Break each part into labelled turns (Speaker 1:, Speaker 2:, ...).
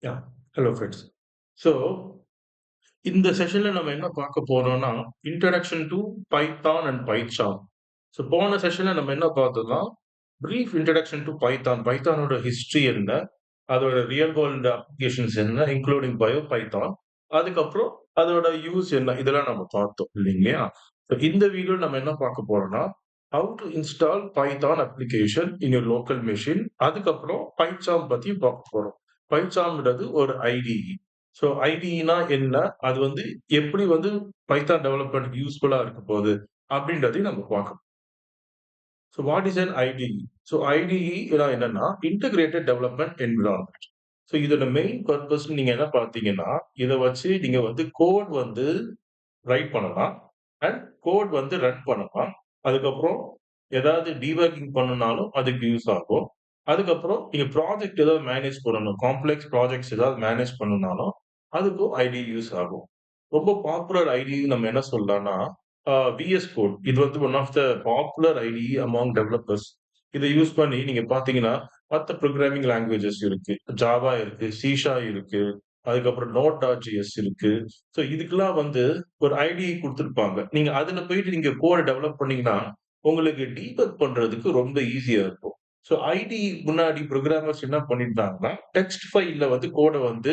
Speaker 1: Yeah. Hello, friends. So, இந்த செஷன்ல நம்ம என்ன பார்க்க போறோம்னா, introduction to Python and PyCharm. So போன செஷன்ல நம்ம என்ன பார்த்தோம்னா, பிரீஃப் இன்ட்ரோடக்ஷன் டூ பைத்தான். பைத்தானோட ஹிஸ்டரி என்ன? அதோட ரியல் வேர்ல்ட் அப்ளிகேஷன்ஸ் என்ன? Including bio Python. அதுக்கப்புறம் அதோட யூஸ் என்ன? இதெல்லாம் நம்ம பார்த்தோம் இல்லைங்களா? ஸோ இந்த வீடியோல நம்ம என்ன பார்க்க போறோம்னா, how to install Python application in your local machine. அதுக்கப்புறம் பைச்சார்ம் பத்தி பார்க்க போறோம். பைச்சார்ம்ன்றது ஒரு ஐடிஇ. ஸோ ஐடிஇன்னா என்ன? அது வந்து எப்படி வந்து பைத்தான் டெவலப்மென்ட்க்கு யூஸ்ஃபுல்லா இருக்க போகுது? அப்படின்றதையும் நம்ம பார்க்கணும். So what is an ITE? So ITE னா என்னன்னா, இன்டிகிரேட்டட் டெவலப்மென்ட் என்விரான்மென்ட். ஸோ இதோட மெயின் பர்ப்பஸ் நீங்க என்ன பார்த்தீங்கன்னா, இத வச்சு நீங்க வந்து கோட் வந்து ரைட் பண்ணலாம். அண்ட் கோட் வந்து ரன் பண்ணலாம். அதுக்கப்புறம் ஏதாவது டீபக்கிங் பண்ணணும்னாலும் அதுக்கு யூஸ் ஆகும். அதுக்கப்புறம் நீங்க ப்ராஜெக்ட் ஏதாவது மேனேஜ் பண்ணணும். காம்ப்ளெக்ஸ் ப்ராஜெக்ட்ஸ் ஏதாவது மேனேஜ் பண்ணணும்னாலும் அதுக்கும் ஐடி யூஸ் ஆகும். ரொம்ப பாப்புலர் ஐடி நம்ம என்ன சொல்லலாம்னா, விஎஸ் கோட். இது வந்து one of the popular IDE among developers. இத யூஸ் பண்ணி நீங்க பார்த்தீங்கன்னா, மத்த புரோகிராமிங் லாங்குவேஜஸ் இருக்கு. ஜாவா இருக்கு, இருக்கு. அதுக்கப்புறம் நோட்.ஜிஎஸ் இருக்கு. ஸோ இதுக்கெல்லாம் வந்து ஒரு ஐடிஇ குடுத்திருப்பாங்க. நீங்க அதுல போயிட்டு நீங்க கோட டெவலப் பண்ணீங்கன்னா, உங்களுக்கு டீபக் பண்றதுக்கு ரொம்ப ஈஸியா இருக்கும். ஸோ ஐடிஇ முன்னாடி புரோகிராமர்ஸ் என்ன பண்ணியிருந்தாங்கன்னா, டெக்ஸ்ட் ஃபைல்ல வந்து கோட வந்து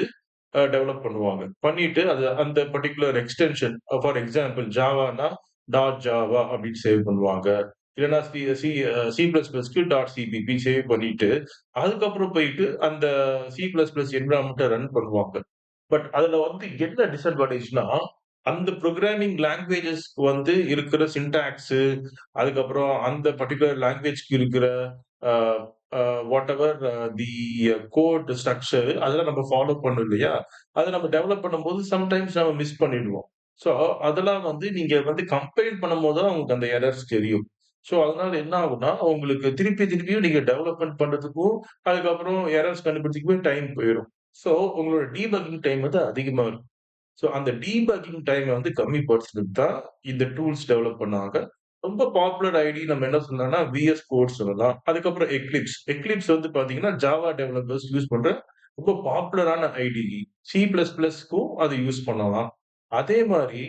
Speaker 1: டெவலப் பண்ணுவாங்க. பண்ணிட்டு அது அந்த பர்ட்டிகுலர் எக்ஸ்டென்ஷன் ஃபார் எக்ஸாம்பிள் ஜாவான்னா டாட் ஜாவா அப்படின்னு சேவ் பண்ணுவாங்க. இல்லன்னா சி சி சி பிளஸ் பிளஸ்க்கு டாட் சிபிபி சேவ் பண்ணிட்டு, அதுக்கப்புறம் போயிட்டு அந்த சி பிளஸ் பிளஸ் என்விரான்மென்ட்ட ரன் பண்ணுவாங்க. பட் அதுல வந்து என்ன டிஸ்அட்வான்டேஜ்னா, அந்த புரோகிராமிங் லாங்குவேஜஸ்க்கு வந்து இருக்கிற சின்டாக்ஸ், அதுக்கப்புறம் அந்த பர்ட்டிகுலர் லாங்குவேஜ்க்கு இருக்கிற அ அ வாட்டெவர் தி கோட் ஸ்ட்ரக்சர் அதெல்லாம் நம்ம ஃபாலோ பண்ணோம் இல்லையா? அத நம்ம டெவலப் பண்ணும்போது சம்டைம்ஸ் நம்ம மிஸ் பண்ணிடுவோம். ஸோ அதெல்லாம் வந்து நீங்க வந்து கம்பைல் பண்ணும்போது தான் உங்களுக்கு அந்த எரர்ஸ் தெரியும். ஸோ அதனால என்ன ஆகும்னா, உங்களுக்கு திருப்பியும் நீங்க டெவலப்மென்ட் பண்றதுக்கும், அதுக்கப்புறம் எரர்ஸ் கண்டுபிடிக்கிறதுக்குமே டைம் போயிரும். ஸோ உங்களோட டீபக்கிங் டைம் வந்து அதிகமா இருக்கும். ஸோ அந்த டீபக்கிங் டைம வந்து கம்மிப்படுத்துறதுக்கு தான் இந்த டூல்ஸ் டெவலப் பண்ணாங்க. ரொம்ப பாப்புலர் ஐடி நம்ம என்ன சொல்லலாம்னா, விஎஸ் கோட் சொல்லலாம். அதுக்கப்புறம் எக்லிப்ஸ். எக்லிப்ஸ் வந்து பார்த்தீங்கன்னா, ஜாவா டெவலப்பர்ஸ் யூஸ் பண்ற ரொம்ப பாப்புலரான ஐடிஇ. சி பிளஸ் பிளஸ்க்கும் அத யூஸ் பண்ணலாம். அதே மாரி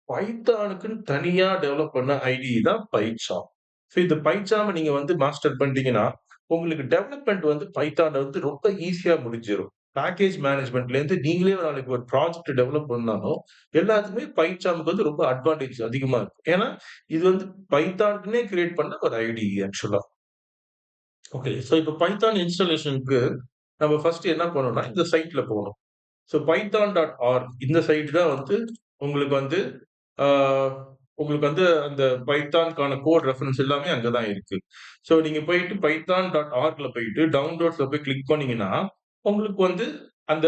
Speaker 1: பைத்தானுக்குன்னு தனியா டெவலப் பண்ண ஐடிஇ தான் பைச்சார்ம். ஸோ இந்த பைச்சார்ம நீங்க வந்து மாஸ்டர் பண்ணிட்டீங்கன்னா, உங்களுக்கு டெவலப்மென்ட் வந்து பைத்தான்ல வந்து ரொம்ப ஈஸியா முடிஞ்சிரும். பேக்கேஜ் மேனேஜ்மென்ட்லேருந்து நீங்களே நாளைக்கு ஒரு ப்ராஜெக்ட் டெவலப் பண்ணாலும், எல்லாத்துக்குமே பைச்சார்ம்க்கு வந்து ரொம்ப அட்வான்டேஜ் அதிகமா இருக்கும். ஏன்னா, இது வந்து பைத்தானுக்குன்னே கிரியேட் பண்ண ஒரு ஐடிஇ ஆக்சுவலா. ஓகே. ஸோ இப்ப பைத்தான் இன்ஸ்டாலேஷன்க்கு நம்ம ஃபர்ஸ்ட் என்ன பண்ணணும்னா, இந்த சைட்ல போணும். ஸோ பைத்தான்.ஆர்க் இந்த சைட் தான் வந்து உங்களுக்கு வந்து ஆ உங்களுக்கு வந்து அந்த பைத்தான்க்கான கோட் ரெஃபரன்ஸ் எல்லாமே அங்க தான் இருக்கு. ஸோ நீங்க போயிட்டு பைத்தான்.ஆர்க்ல போயிட்டு டவுன்லோட்ஸ்ல போய் கிளிக் பண்ணீங்கன்னா, உங்களுக்கு வந்து அந்த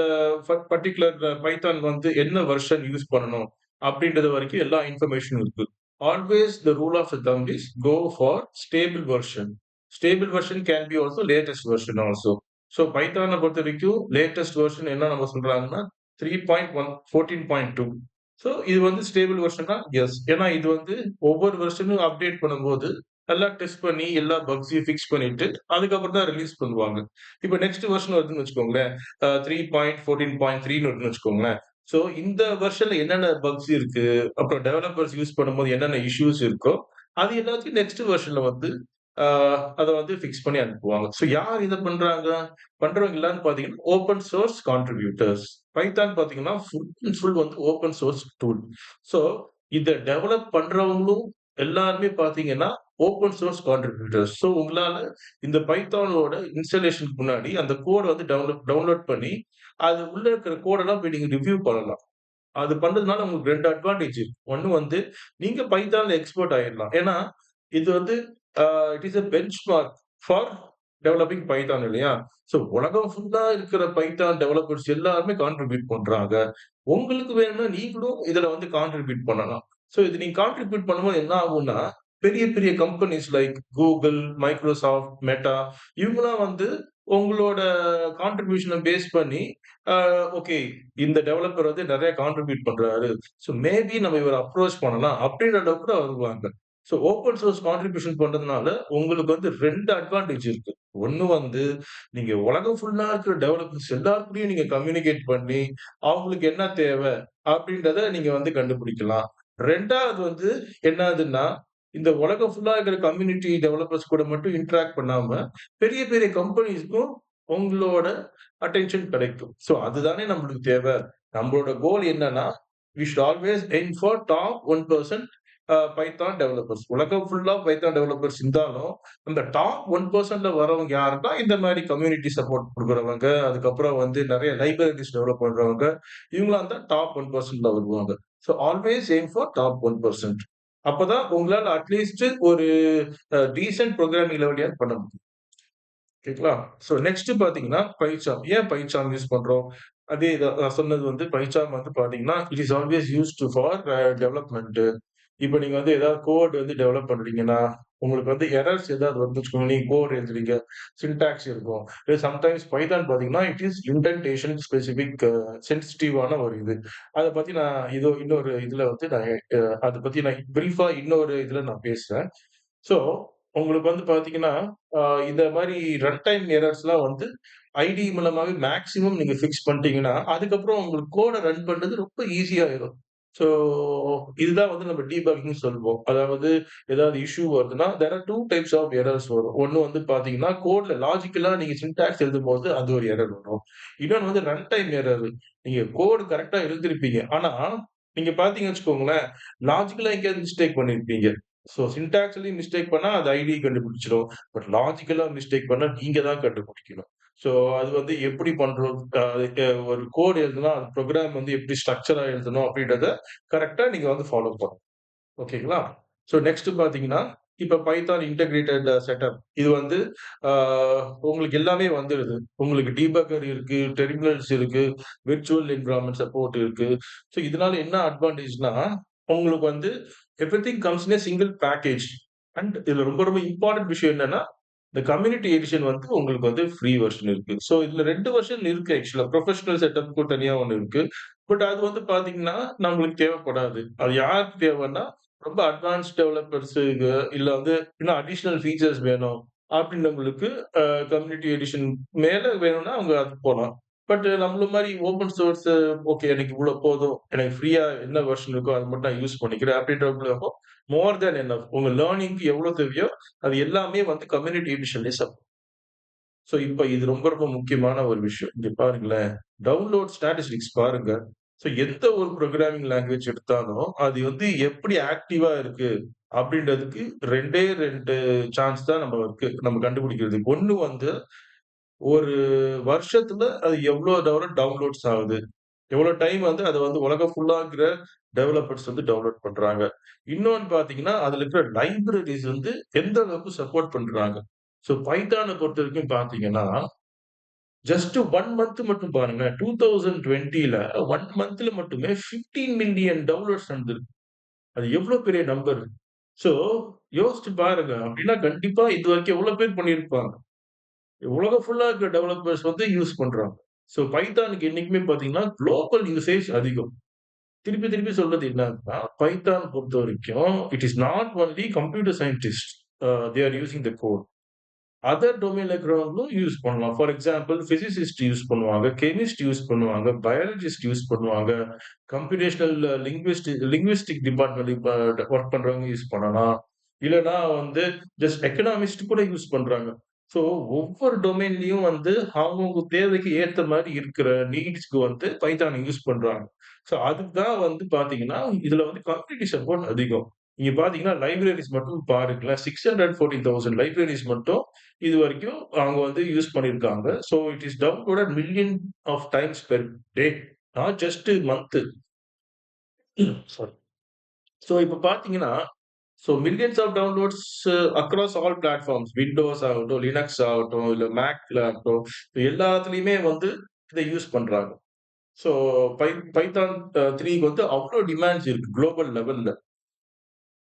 Speaker 1: பர்ட்டிகுலர் பைத்தான் வந்து என்ன வெர்ஷன் யூஸ் பண்ணணும் அப்படின்றது வரைக்கும் எல்லா இன்ஃபர்மேஷனும் இருக்கு. Always the rule of the thumb is go for stable version. Stable version can be also latest version also. So பைத்தான பொறுத்தவரைக்கும் லேட்டஸ்ட் வெர்ஷன் என்ன நம்ம சொல்றாங்கன்னா 3.1 14.2. ஸோ இது வந்து ஸ்டேபிள் வெர்ஷனா? எஸ். ஏன்னா இது வந்து ஒவ்வொரு வெர்ஷனும் அப்டேட் பண்ணும்போது, எல்லாம் டெஸ்ட் பண்ணி எல்லா பக்ஸையும் ஃபிக்ஸ் பண்ணிட்டு, அதுக்கப்புறம் தான் ரிலீஸ் பண்ணுவாங்க. இப்ப நெக்ஸ்ட் வெர்ஷன் வருதுன்னு வச்சுக்கோங்களேன். 3.14.3ன்னு வருதுன்னு வச்சுக்கோங்களேன். ஸோ இந்த வெர்ஷன்ல என்னென்ன பக்ஸ் இருக்கு, அப்புறம் டெவலப்பர்ஸ் யூஸ் பண்ணும்போது என்னென்ன இஷ்யூஸ் இருக்கோ, அது எல்லாத்தையும் நெக்ஸ்ட் வெர்ஷன்ல வந்து ஆ அத வந்து ஃபிக்ஸ் பண்ணி அனுப்புவாங்க. ஸோ யார் இத பண்றாங்க? பண்றவங்க எல்லாரும் பார்த்தீங்கன்னா, ஓப்பன் சோர்ஸ் கான்ட்ரிபியூட்டர்ஸ். பைத்தான் பார்த்தீங்கன்னா, ஃபுல் அண்ட் ஃபுல் வந்து ஓப்பன் சோர்ஸ் டூல். ஸோ இத டெவலப் பண்றவங்களும் எல்லாருமே பார்த்தீங்கன்னா, ஓப்பன் சோர்ஸ் கான்ட்ரிபியூட்டர்ஸ். ஸோ உங்களால இந்த பைத்தானோட இன்ஸ்டாலேஷன்க்கு முன்னாடி அந்த கோட வந்து டவுன்லோட் பண்ணி, அது உள்ள இருக்கிற கோடெல்லாம் போய் நீங்க ரிவ்யூ பண்ணலாம். அது பண்றதுனால உங்களுக்கு 2 அட்வான்டேஜ் இருக்கு. ஒண்ணு வந்து நீங்க பைத்தான்ல எக்ஸ்பெர்ட் ஆயிரலாம். ஏன்னா, இது வந்து அ it is a benchmark for developing Python இல்லையா? ஸோ உலகம் ஃபுல்லா இருக்கிற பைத்தான் டெவலப்பர்ஸ் எல்லாருமே கான்ட்ரிபியூட் பண்றாங்க. உங்களுக்கு வேணும்னா நீங்களும் இதுல வந்து கான்ட்ரிபியூட் பண்ணலாம். ஸோ இது நீங்க கான்ட்ரிபியூட் பண்ணும்போது என்ன ஆகும்னா, பெரிய பெரிய companies like Google, Microsoft, Meta இவங்கலாம் வந்து உங்களோட கான்ட்ரிபியூஷன பேஸ் பண்ணி, அ ஓகே இந்த டெவலப்பர் வந்து நெறைய கான்ட்ரிபியூட் பண்றாரு. ஸோ மேபி நம்ம இவர அப்ரோச் பண்ணலாம். அப்படின்ற அளவுக்கு கூட வருவாங்க. ஸோ ஓப்பன் சோர்ஸ் கான்ட்ரிபியூஷன் பண்றதுனால உங்களுக்கு வந்து 2 அட்வான்டேஜ் இருக்கு. ஒண்ணு வந்து நீங்க உலகம் ஃபுல்லா இருக்கிற டெவலப்பர்ஸ் எல்லார்கூடயும் நீங்க கம்யூனிகேட் பண்ணி, அவங்களுக்கு என்ன தேவை அப்படின்றத நீங்க வந்து கண்டுபிடிக்கலாம். 2வது வந்து என்னாதுன்னா, இந்த உலகம் ஃபுல்லா இருக்கிற கம்யூனிட்டி டெவலப்பர்ஸ் கூட மட்டும் இன்டராக்ட் பண்ணாம, பெரிய பெரிய கம்பெனிஸ்க்கும் உங்களோட அட்டென்ஷன் கிடைக்கும். ஸோ அதுதானே நம்மளுக்கு தேவை. நம்மளோட கோல் என்னன்னா, we should always aim for top 1% Python developers. உலகம் ஃபுல்லா பைத்தான் டெவலப்பர்ஸ் இருந்தாலும், அந்த டாப் 1%ல வரவங்க யாருன்னா, இந்த மாரி கம்யூனிட்டி சப்போர்ட் குடுக்குறவங்க, அதுக்கப்புறம் வந்து நெறைய லைப்ரரீஸ் டெவலப் பண்றவங்க, இவங்கலாம் தான் டாப் 1%ல வருவாங்க. So always aim for top 1%. அப்பதான் உங்களால அட்லீஸ்ட் ஒரு டீசென்ட் புரோகிராமிங் லெவல்லயாவது பண்ண முடியும். ஓகேங்களா? ஸோ நெக்ஸ்ட் பார்த்தீங்கன்னா, பைசாம். ஏன் பைசாம் யூஸ் பண்றோம்? அதே தான் நான் சொன்னது வந்து பைசாம் வந்து பார்த்தீங்கன்னா, it is always used for development. இப்ப நீங்க வந்து ஏதாவது கோட் வந்து டெவலப் பண்றீங்கன்னா, உங்களுக்கு வந்து எரர்ஸ் ஏதாவது வருதுன்னு வச்சுக்கோங்க. நீங்க கோட் எழுதுறீங்க, சின்டாக்ஸ் இருக்கும். சம்டைம்ஸ் பைதான் பார்த்தீங்கன்னா, இட் இஸ் இண்டென்டேஷன் ஸ்பெசிஃபிக் சென்சிட்டிவான ஒரு இது. அத பத்தி நான் இன்னொரு இதுல வந்து நான் அத பத்தி நான் பிரீஃபா இன்னொரு இதுல நான் பேசுறேன். ஸோ, உங்களுக்கு வந்து பார்த்தீங்கன்னா, அ இந்த மாரி ரன் டைம் எரர்ஸ்லாம் வந்து ஐடிஇ மூலமாவே மேக்ஸிமம் நீங்க ஃபிக்ஸ் பண்ணிட்டீங்கன்னா, அதுக்கப்புறம் உங்களுக்கு கோட ரன் பண்றது ரொம்ப ஈஸியா ஆயிரும். ஸோ, இதுதான் வந்து நம்ம டீபக்கிங்ன்னு சொல்லுவோம். அதாவது ஏதாவது இஷ்யூ வருதுன்னா, there are 2 types of errors வரும். ஒண்ணு வந்து பார்த்தீங்கன்னா, கோட்ல லாஜிக்கலா நீங்க சின்டாக்ஸ் எழுதும்போது அது ஒரு எரர் வரும். இன்னொன்னு வந்து ரன் டைம் எரர். நீங்க கோட் கரெக்ட்டா எழுதிருப்பீங்க. ஆனா, நீங்க பார்த்தீங்கன்னு வச்சுக்கோங்களேன், லாஜிக்கலா எங்கேயாவது மிஸ்டேக் பண்ணியிருப்பீங்க. ஸோ சின்டாக்ஸ்லயும் மிஸ்டேக் பண்ணா அது ஐடிஇ கண்டுபிடிச்சிரும். பட் லாஜிக்கலா மிஸ்டேக் பண்ணா நீங்க தான் கண்டுபிடிக்கணும். ஸோ அது வந்து எப்படி பண்றோம்? ஒரு கோட் எழுதுனா, அது புரோகிராம் வந்து எப்படி ஸ்ட்ரக்சரா எழுதணும் அப்படின்றத கரெக்ட்டா நீங்க வந்து ஃபாலோ பண்ணணும். ஓகேங்களா? ஸோ நெக்ஸ்ட் பார்த்தீங்கன்னா, இப்ப பைதான் இன்டகிரேட்டட் செட்டப். இது வந்து ஆ உங்களுக்கு எல்லாமே வந்துருது. உங்களுக்கு டீபக்கர் இருக்கு, டெர்மினல்ஸ் இருக்கு, விர்ச்சுவல் என்வைரன்மென்ட் சப்போர்ட் இருக்கு. ஸோ இதனால என்ன அட்வான்டேஜ்னா, உங்களுக்கு வந்து everything comes in a single package. And இதுல ரொம்ப ரொம்ப இம்பார்டன்ட் விஷயம் என்னன்னா, இந்த கம்யூனிட்டி எடிஷன் வந்து உங்களுக்கு வந்து ஃப்ரீ வெர்ஷன் இருக்கு. ஸோ இதுல 2 வெர்ஷன் இருக்கு ஆக்சுவலா. ப்ரொஃபஷனல் செட்டப்க்கு தனியா ஒண்ணு இருக்கு. பட் அது வந்து பார்த்தீங்கன்னா, நம்மளுக்கு தேவைப்படாது. அது யாருக்கு தேவைன்னா, ரொம்ப அட்வான்ஸ்ட் டெவலப்பர்ஸுக்கு இல்ல வந்து இன்னும் அடிஷனல் ஃபீச்சர்ஸ் வேணும் அப்படின்றவங்களுக்கு கம்யூனிட்டி எடிஷன் மேல வேணும்னா அவங்க அதுக்கு போலாம். பட் நம்மள மாரி ஓப்பன் சோர்ஸ் ஓகே எனக்கு இவ்வளோ போதும். எனக்கு ஃப்ரீயா என்ன வெர்ஷன் இருக்கோ அத மட்டும் நான் யூஸ் பண்ணிக்கிறேன் அப்படின்றவங்களுக்கும் மோர் தென் எனஃப். உங்க லேர்னிங்க்கு எவ்வளோ தேவையோ அது எல்லாமே வந்து கம்யூனிட்டி எடிஷன்லயே ஸோ இப்ப இது ரொம்ப ரொம்ப முக்கியமான ஒரு விஷயம். இங்க பாருங்களேன். டவுன்லோட் ஸ்டாட்டிஸ்டிக்ஸ் பாருங்க. ஸோ எந்த ஒரு புரோகிராமிங் லாங்குவேஜ் எடுத்தாலும், அது வந்து எப்படி ஆக்டிவா இருக்கு அப்படின்றதுக்கு 2டே 2 சான்ஸ் தான் நம்ம கண்டுபிடிக்கிறதுக்கு. ஒண்ணு வந்து ஒரு வருஷத்துல அது எவ்வளோ தூரம் டவுன்லோட்ஸ் ஆகுது. எவ்வளோ டைம் வந்து அத வந்து உலகம் ஃபுல்லா இருக்கிற டெவலப்பர்ஸ் வந்து டவுன்லோட் பண்றாங்க. இன்னொன்னு பார்த்தீங்கன்னா, அதுல இருக்கிற லைப்ரரீஸ் வந்து எந்த அளவுக்கு சப்போர்ட் பண்றாங்க. ஸோ பைத்தான பொறுத்தவரைக்கும் பார்த்தீங்கன்னா ஜஸ்ட் 1 மந்த் மட்டும் பாருங்களேன். 2020ல 1 மந்த்ல மட்டுமே 15 மில்லியன் டவுன்லோட்ஸ் நடந்திருக்கு. அது எவ்ளோ பெரிய நம்பர். சோ யோசிச்சு பாருங்க. அப்டின்னா கண்டிப்பா இதுவரைக்கும் எவ்ளோ பேர் பண்ணியிருப்பாங்க. உலகம் ஃபுல்லா இருக்கிற டெவலப்பர்ஸ் வந்து யூஸ் பண்றாங்க. சோ பைத்தானுக்கு என்னைக்குமே பார்த்தீங்கன்னா, குளோபல் யூசேஜ் அதிகம். திருப்பி திருப்பி சொல்றது என்னன்னா, பைத்தான் பொறுத்தவரைக்கும் it is not only computer scientist they are using the code. Other டொமைன்ல இருக்கிறவங்களும் யூஸ் பண்ணலாம். ஃபார் எக்ஸாம்பிள் பிசிசிஸ்ட் யூஸ் பண்ணுவாங்க, கெமிஸ்ட் யூஸ் பண்ணுவாங்க, பயாலஜிஸ்ட் யூஸ் பண்ணுவாங்க, கம்ப்யூட்டேஷனல் லிங்குவிஸ்டிக் டிபார்ட்மெண்ட் இப்ப ஒர்க் பண்றவங்க யூஸ் பண்ணலாம். இல்லன்னா வந்து ஜஸ்ட் எக்கனாமிஸ்ட் கூட யூஸ் பண்றாங்க. ஸோ ஒவ்வொரு டொமைன்லயும் வந்து அவங்கவங்க தேவைக்கு ஏத்த மாரி இருக்கிற நீட்ஸ்க்கு வந்து பைத்தான யூஸ் பண்றாங்க. ஸோ அதுக்கு தான் வந்து பார்த்தீங்கன்னா, இதுல வந்து கம்யூனிட்டி சப்போர்ட் அதிகம். நீங்க பார்த்தீங்கன்னா, லைப்ரரீஸ் மட்டும் பாருங்களேன். 614,000 லைப்ரரீஸ் மட்டும் இதுவரைக்கும் அவங்க வந்து யூஸ் பண்ணியிருக்காங்க. So it is downloaded million of times per day. Not just month. Sorry. So இப்ப பார்த்தீங்கன்னா, so millions of downloads across all platforms. Windows ஆகட்டும், லினக்ஸ் ஆகட்டும், இல்ல மேக்ல ஆகட்டும், எல்லாத்துலயுமே வந்து இத யூஸ் பண்றாங்க. ஸோ பைத்தான் 3க்கு வந்து அவ்ளோ டிமாண்ட்ஸ் இருக்கு குளோபல் லெவல்ல.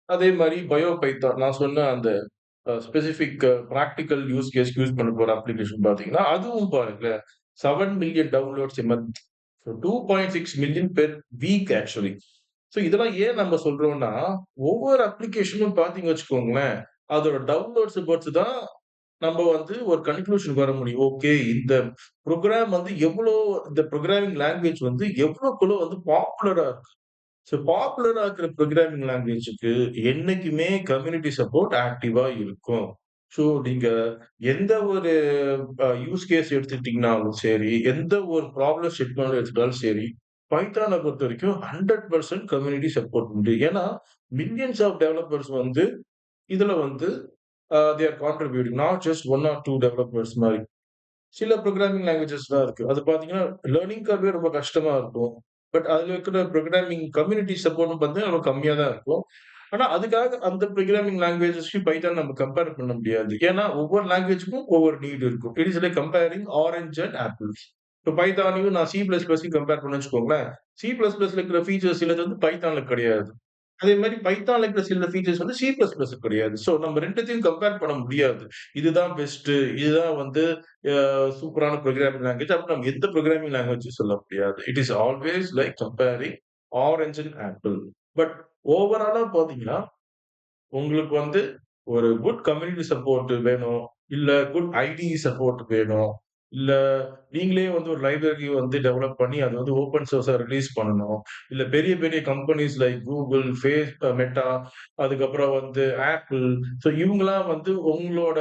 Speaker 1: அதே மாரி பயோ பைத்தான் நான் சொன்ன அந்த ஸ்பெசிஃபிக் பிராக்டிகல் யூஸ் கேஸ்க்கு யூஸ் பண்ண போற அப்ளிகேஷன் பார்த்தீங்கன்னா, அதுவும் பாருங்களேன் 7 மில்லியன் டவுன்லோட்ஸ் எ month. So 2.6 million per week actually. So இதெல்லாம் ஏன் நம்ம சொல்றோம்னா, ஒவ்வொரு அப்ளிகேஷனும் பார்த்தீங்க வச்சுக்கோங்களேன், அதோட டவுன்லோட்ஸ பொறுத்து தான் நம்ம வந்து ஒரு கன்க்ளூஷனுக்கு வர முடியும். ஓகே, இந்த புரோகிராம் வந்து இந்த புரோகிராமிங் லாங்குவேஜ் வந்து எவ்வளோக்கெவ்வளோ வந்து பாப்புலரா இருக்கு. ஸோ பாப்புலரா இருக்கிற புரோகிராமிங் லாங்குவேஜ்க்கு என்னைக்குமே கம்யூனிட்டி சப்போர்ட் ஆக்டிவா இருக்கும். ஸோ நீங்க எந்த ஒரு யூஸ் கேஸ் எடுத்துக்கிட்டீங்கனாலும் சரி, எந்த ஒரு ப்ராப்ளம் ஸ்டேட்மெண்ட் எடுத்துக்கிட்டாலும் சரி, பைத்தான பொறுத்தவரைக்கும் 100% கம்யூனிட்டி சப்போர்ட் உண்டு. ஏன்னா, மில்லியன்ஸ் ஆஃப் டெவலப்பர்ஸ் வந்து இதுல வந்து they are contributing. Not just 1 or 2 developers மாரி. சில புரோகிராமிங் லாங்குவேஜஸ்லாம் இருக்கு. அது பார்த்தீங்கன்னா, லேர்னிங் கர்வே ரொம்ப கஷ்டமா இருக்கும். பட் அதுல இருக்கிற புரோகிராமிங் கம்யூனிட்டி சப்போர்ட்டும் பார்த்தீங்கன்னா, ரொம்ப கம்மியா தான் இருக்கும். ஆனா, அதுக்காக அந்த புரோகிராமிங் லாங்குவேஜஸ்லயும் பைத்தான் நம்ம கம்பேர் பண்ண முடியாது. ஏன்னா, ஒவ்வொரு லாங்குவேஜ்க்கும் ஒவ்வொரு நீட் இருக்கும். It is like comparing orange and apples. இப்ப பைத்தானையும் நான் சி பிளஸ் பிளஸையும் கம்பேர் பண்ணேன்னு வச்சுக்கோங்களேன். சி பிளஸ் பிளஸ்ல இருக்கிற ஃபீச்சர்ஸ் சிலது வந்து பைத்தான்ல கிடையாது. அதே மாரி பைத்தான்ல இருக்கிற சில ஃபீச்சர்ஸ் வந்து சி பிளஸ் பிளஸ்ல கிடையாது. ஸோ நம்ம 2த்தையும் கம்பேர் பண்ண முடியாது. இதுதான் பெஸ்ட்டு. இதுதான் வந்து சூப்பரான புரோகிராமிங் லாங்குவேஜ். அப்ப நம்ம எந்த புரோகிராமிங் லாங்குவேஜ்ஜும் சொல்ல முடியாது. It is always like comparing orange and apple. But ஓவராலா பார்த்தீங்கன்னா, உங்களுக்கு வந்து ஒரு குட் கம்யூனிட்டி சப்போர்ட் வேணும். இல்ல குட் ஐடிஇ சப்போர்ட் வேணும். இல்ல நீங்களே வந்து ஒரு லைப்ரரி வந்து டெவலப் பண்ணி அத வந்து ஓப்பன் சோர்ஸா ரிலீஸ் பண்ணணும். இல்ல பெரிய பெரிய கம்பெனிஸ் லைக் Google, Meta அதுக்கப்புறம் வந்து Apple. ஸோ இவங்கலாம் வந்து உங்களோட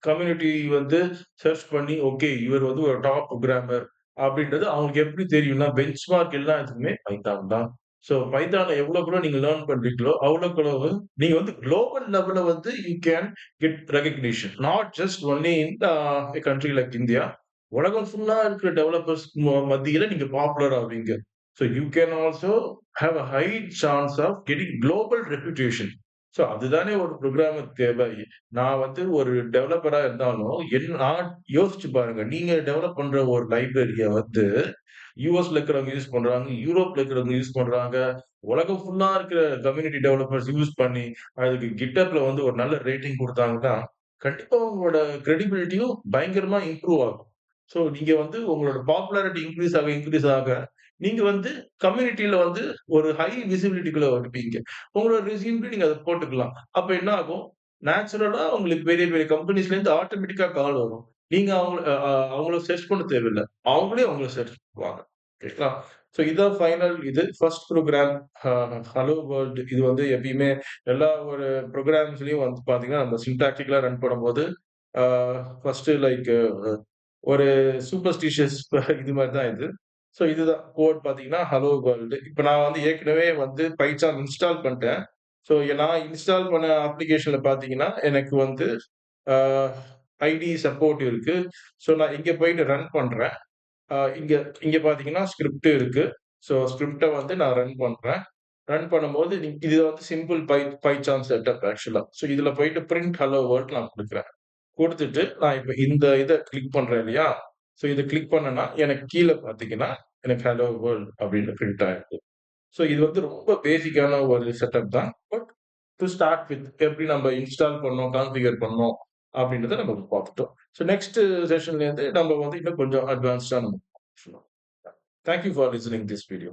Speaker 1: கம்யூனிட்டி வந்து சர்ச் பண்ணி, ஓகே இவர் வந்து ஒரு டாப் புரோகிராமர் அப்படின்றது அவங்களுக்கு எப்படி தெரியும்னா, பெஞ்ச்மார்க் எல்லா இதுக்குமே பைதான் தான். ஸோ பைத்தான எவ்வளோக்கு நீங்க லேர்ன் பண்றீங்களோ, அவ்வளோக்கு அவ்வளவு நீங்க வந்து குளோபல் லெவல்ல வந்து you can get recognition. Not just only in a country like India. உலகம் ஃபுல்லா இருக்கிற டெவலப்பர்ஸ் மத்தியில நீங்க பாப்புலர் ஆவீங்க. So you can also have a high chance of getting global reputation. So அதுதானே ஒரு புரோகிராமருக்கு தேவை. நான் வந்து ஒரு டெவலப்பரா இருந்தாலும், நான் யோசிச்சு பாருங்க. நீங்க டெவலப் பண்ற ஒரு லைப்ரரிய வந்து யுஎஸ்ல இருக்கிறவங்க யூஸ் பண்றாங்க. யூரோப்ல இருக்கிறவங்க யூஸ் பண்றாங்க. உலகம் ஃபுல்லா இருக்கிற கம்யூனிட்டி டெவலப்பர்ஸ் யூஸ் பண்ணி, அதுக்கு GitHubல வந்து ஒரு நல்ல ரேட்டிங் குடுத்தாங்கன்னா, கண்டிப்பா உங்களோட கிரெடிபிலிட்டியும் பயங்கரமா இம்ப்ரூவ் ஆகும். ஸோ நீங்க வந்து உங்களோட பாப்புலாரிட்டி இன்கிரீஸ் ஆக, நீங்க வந்து கம்யூனிட்டில வந்து ஒரு ஹை விசிபிலிட்டிக்குள்ள வருவீங்க. உங்களோட ரெஸ்யூம்க்கு நீங்க அத போட்டுக்கலாம். அப்ப என்ன ஆகும்? நேச்சுரலா உங்களுக்கு பெரிய பெரிய கம்பெனிஸ்லேருந்து ஆட்டோமேட்டிக்கா கால் வரும். நீங்க அவங்கள சர்ச் பண்ண தேவையில்ல. அவங்களே உங்கள சர்ச் பண்ணுவாங்க. ஓகேங்களா? ஸோ இதான் ஃபைனல் இது. ஃபர்ஸ்ட் புரோகிராம் ஹ ஹலோ வேர்ல்ட் இது வந்து எப்பயுமே எல்லா ஒரு புரோகிராம்ஸ்லயும் வந்து பார்த்தீங்கன்னா, நம்ம சின்டாக்டிக்கலா ரன் பண்ணும்போது, ஆ ஃபர்ஸ்ட்டு லைக் ஒரு சூப்பர்ஸ்டிஷியஸ் இது மாரி தான் இது. ஸோ இதுதான் கோட் பார்த்தீங்கன்னா, ஹலோ வேர்ல்டு. இப்ப நான் வந்து ஏற்கனவே வந்து பைசான் இன்ஸ்டால் பண்ணிட்டேன். ஸோ நான் இன்ஸ்டால் பண்ண அப்ளிகேஷன்ல பார்த்தீங்கன்னா, எனக்கு வந்து ஆ ஐடி சப்போர்ட் இருக்கு. ஸோ நான் இங்க போயிட்டு ரன் பண்றேன். இங்க இங்க பார்த்தீங்கன்னா, ஸ்கிரிப்ட் இருக்கு. ஸோ ஸ்கிரிப்ட்ட வந்து நான் ரன் பண்றேன். ரன் பண்ணும்போது இது வந்து சிம்பிள் பைசான் செட்டப் ஆக்சுவலா. ஸோ இதுல போயிட்டு பிரிண்ட் ஹலோ வேர்ல்ட் நான் குடுக்குறேன். குடுத்துட்டு நான் இப்ப இந்த இத கிளிக் பண்றேன் இல்லையா? ஸோ இத கிளிக் பண்ணேன்னா, எனக்கு கீழ பார்த்தீங்கன்னா, எனக்கு ஹலோ வேர்ல்ட் அப்படின்னு பிரிண்ட் ஆயிருக்கு. ஸோ இது வந்து ரொம்ப பேசிக்கான ஒரு செட்டப் தான். பட் டூ ஸ்டார்ட் வித் எப்படி நம்ம இன்ஸ்டால் பண்ணோம், கான்ஃபிகர் பண்ணோம் அப்படின்றத நம்ம பார்த்துட்டோம். ஸோ நெக்ஸ்ட் செஷன்லேருந்து நம்ம வந்து இன்னும் கொஞ்சம் அட்வான்ஸ்டா நம்ம பார்க்கலாம். Thank you for listening this video.